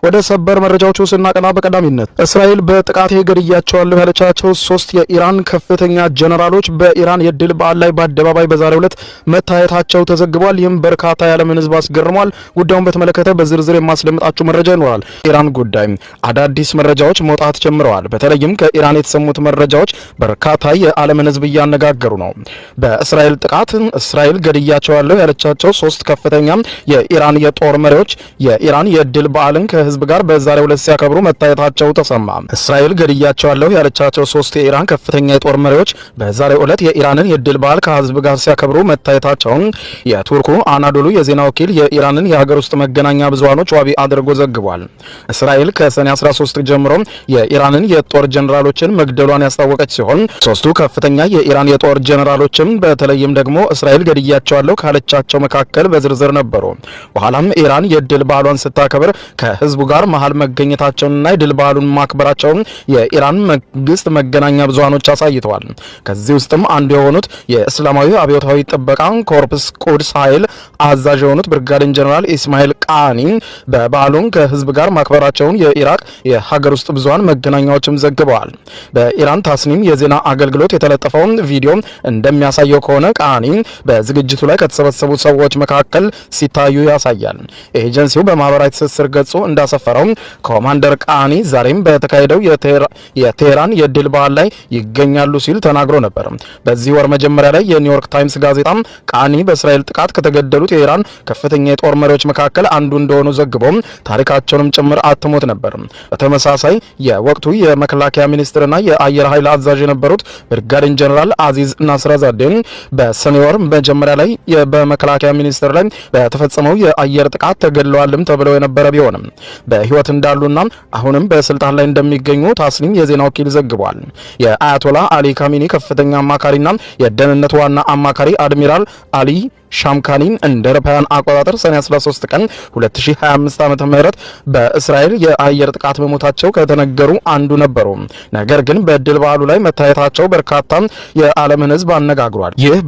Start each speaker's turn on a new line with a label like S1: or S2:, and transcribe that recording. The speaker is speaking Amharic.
S1: ወደ ሰበር መረጃዎቹ ስናቀና በቀዳሚነት እስራኤል በጥቃት ገድያቸዋለሁ ያለቻቸው 3 የኢራን ከፍተኛ ጀነራሎች በኢራን የድል በዓል ላይ በአደባባይ በዛሬው ዕለት መታየታቸው ተዘግቧል። ይህም በርካታ የዓለምን ሕዝብ አስገርሟል። ጉዳዩን በተመለከተ በዝርዝር የማስደምጣችሁ መረጃ ይኖራል። ኢራን ጉዳይ አዳዲስ መረጃዎች መውጣት ጀምረዋል። በተለይም ከኢራን የተሰሙት መረጃዎች በርካታ የዓለምን ሕዝብ እያነጋገሩ ነው። በእስራኤል ጥቃት እስራኤል ገድያቸዋለሁ ያለቻቸው 3 ከፍተኛ የኢራን የጦር መሪዎች የኢራን የድል በዓልን ህዝብ ጋር በዛሬው ዕለት ሲያከብሩ መታየታቸው ተሰማ። እስራኤል ገድያቸዋለሁ ያለቻቸው 3 የኢራን ከፍተኛ የጦር መሪዎች በዛሬው ዕለት የኢራንን የድል በዓል ከህዝብ ጋር ሲያከብሩ መታየታቸውን የቱርኩ አናዶሉ የዜና ወኪል የኢራንን የሀገር ውስጥ መገናኛ ብዙሃኖች ዋቢ አድርጎ ዘግቧል። እስራኤል ከሰኔ 13 ጀምሮ የኢራንን የጦር ጀነራሎችን መግደሏን ያስታወቀች ሲሆን 3ቱ ከፍተኛ የኢራን የጦር ጀነራሎችም በተለይም ደግሞ እስራኤል ገድያቸዋለሁ ካለቻቸው መካከል በዝርዝር ነበሩ። በኋላም ኢራን የድል በዓሏን ስታከብር ከህዝቡ ጋር መሃል መገኘታቸውንና የድል በዓሉን ማክበራቸውን የኢራን መንግስት መገናኛ ብዙሃኖች አሳይተዋል። ከዚህ ውስጥም አንዱ የሆኑት የእስላማዊ አብዮታዊ ጥበቃ ኮርፕስ ቁድስ ኃይል አዛዥ የሆኑት ብርጋዴር ጀነራል ኢስማኤል ቃኒ በበዓሉን ከህዝብ ጋር ማክበራቸውን የኢራቅ የሀገር ውስጥ ብዙሃን መገናኛዎችም ዘግበዋል። በኢራን ታስኒም የዜና አገልግሎት የተለጠፈውን ቪዲዮ እንደሚያሳየው ከሆነ ቃኒ በዝግጅቱ ላይ ከተሰበሰቡ ሰዎች መካከል ሲታዩ ያሳያል። ኤጀንሲው በማህበራዊ ትስስር ገጹ እንዳሰፈረው ኮማንደር ቃኒ ዛሬም በተካሄደው የቴህራን የድል በዓል ላይ ይገኛሉ ሲል ተናግሮ ነበር። በዚህ ወር መጀመሪያ ላይ የኒውዮርክ ታይምስ ጋዜጣ ቃኒ በእስራኤል ጥቃት ከተገደሉት የኢራን ከፍተኛ የጦር መሪዎች መካከል አንዱ እንደሆኑ ዘግቦ ታሪካቸውንም ጭምር አትሞት ነበር። በተመሳሳይ የወቅቱ የመከላከያ ሚኒስትርና የአየር ኃይል አዛዥ የነበሩት ብርጋዴር ጀነራል አዚዝ ናስራዛዴን በሰኔ ወር መጀመሪያ ላይ በመከላከያ ሚኒስትር ላይ በተፈጸመው የአየር ጥቃት ተገድለዋልም ተብለው የነበረ ቢሆንም በህይወት እንዳሉና አሁንም በስልጣን ላይ እንደሚገኙ ታስኒም የዜና ወኪል ዘግቧል። የአያቶላ አሊ ካሚኒ ከፍተኛ አማካሪና የደህንነት ዋና አማካሪ አድሚራል አሊ ሻምካኒን እንደ አውሮፓውያን አቆጣጠር ሰኔ 13 ቀን 2025 ዓ.ም በእስራኤል የአየር ጥቃት መሞታቸው ከተነገሩ አንዱ ነበሩ። ነገር ግን በድል በዓሉ ላይ መታየታቸው በርካታ የዓለምን ህዝብ አነጋግሯል። ይህ